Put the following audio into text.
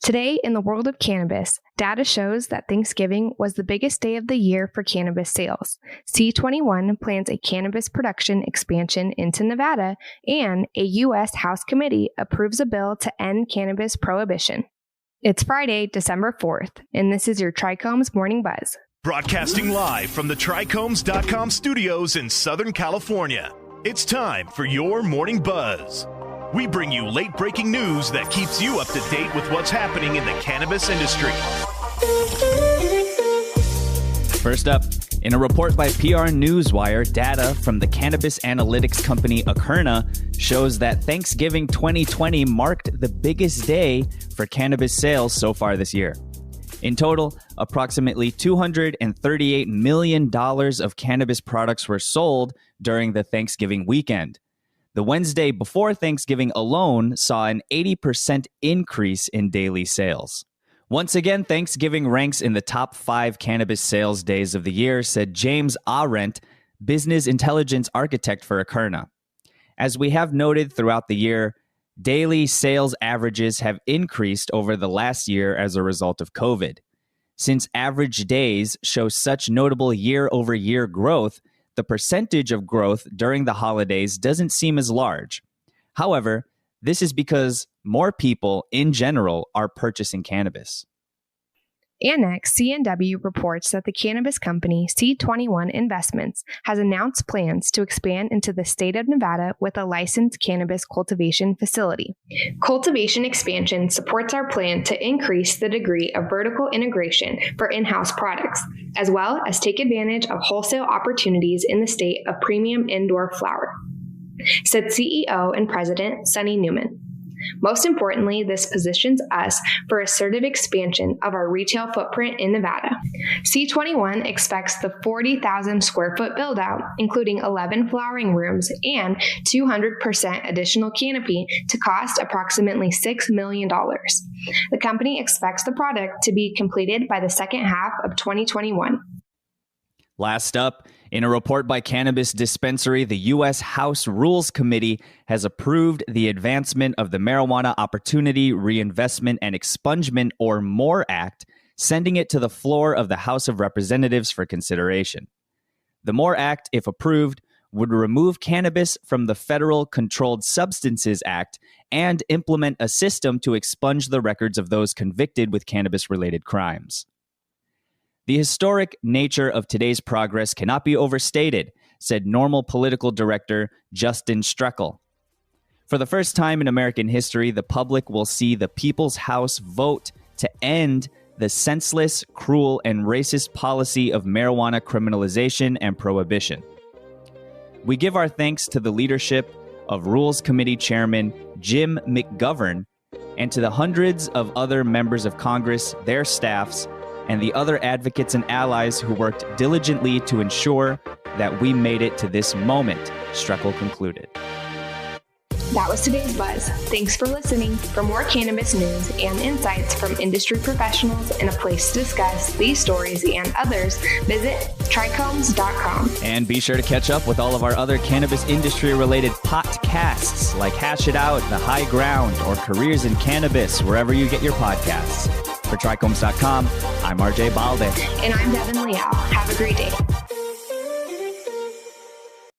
Today, in the world of cannabis, data shows that Thanksgiving was the biggest day of the year for cannabis sales. C21 plans a cannabis production expansion into Nevada, and a U.S. House committee approves a bill to end cannabis prohibition. It's Friday, December 4th, and this is your Trichomes Morning Buzz. Broadcasting live from the Trichomes.com studios in Southern California, it's time for your Morning Buzz. We bring you late-breaking news that keeps you up to date with what's happening in the cannabis industry. First up, in a report by PRNewswire, data from the cannabis analytics company Akerna shows that Thanksgiving 2020 marked the biggest day for cannabis sales so far this year. In total, approximately $238 million of cannabis products were sold during the Thanksgiving weekend. The Wednesday before Thanksgiving alone saw an 80% increase in daily sales. Once again, Thanksgiving ranks in the top 5 cannabis sales days of the year, said James Arendt, business intelligence architect for Akerna. As we have noted throughout the year, daily sales averages have increased over the last year as a result of COVID. Since average days show such notable year-over-year growth, the percentage of growth during the holidays doesn't seem as large. However, this is because more people in general are purchasing cannabis. Annex CNW reports that the cannabis company C21 Investments has announced plans to expand into the state of Nevada with a licensed cannabis cultivation facility. Cultivation expansion supports our plan to increase the degree of vertical integration for in-house products, as well as take advantage of wholesale opportunities in the state of premium indoor flower, said CEO and President SONNY NEWMAN. Most importantly, this positions us for assertive expansion of our retail footprint in Nevada. C21 expects the 40,000 square foot build-out, including 11 flowering rooms and 200% additional canopy, to cost approximately $6 million. The company expects the product to be completed by the second half of 2021. Last up, in a report by Cannabis Dispensary, the U.S. House Rules Committee has approved the advancement of the Marijuana Opportunity, Reinvestment, and Expungement, or MORE Act, sending it to the floor of the House of Representatives for consideration. The MORE Act, if approved, would remove cannabis from the Federal Controlled Substances Act and implement a system to expunge the records of those convicted with cannabis-related crimes. The historic nature of today's progress cannot be overstated, said NORML political director Justin Streckel. For the first time in American history, the public will see the People's House vote to end the senseless, cruel, and racist policy of marijuana criminalization and prohibition. We give our thanks to the leadership of Rules Committee Chairman Jim McGovern and to the hundreds of other members of Congress, their staffs, and the other advocates and allies who worked diligently to ensure that we made it to this moment, Streckel concluded. That was today's Buzz. Thanks for listening. For more cannabis news and insights from industry professionals and a place to discuss these stories and others, visit trichomes.com. And be sure to catch up with all of our other cannabis industry-related podcasts like Hash It Out, The High Ground, or Careers in Cannabis, wherever you get your podcasts. For trichomes.com, I'm RJ Balde. And I'm Devin Liao. Have a great day.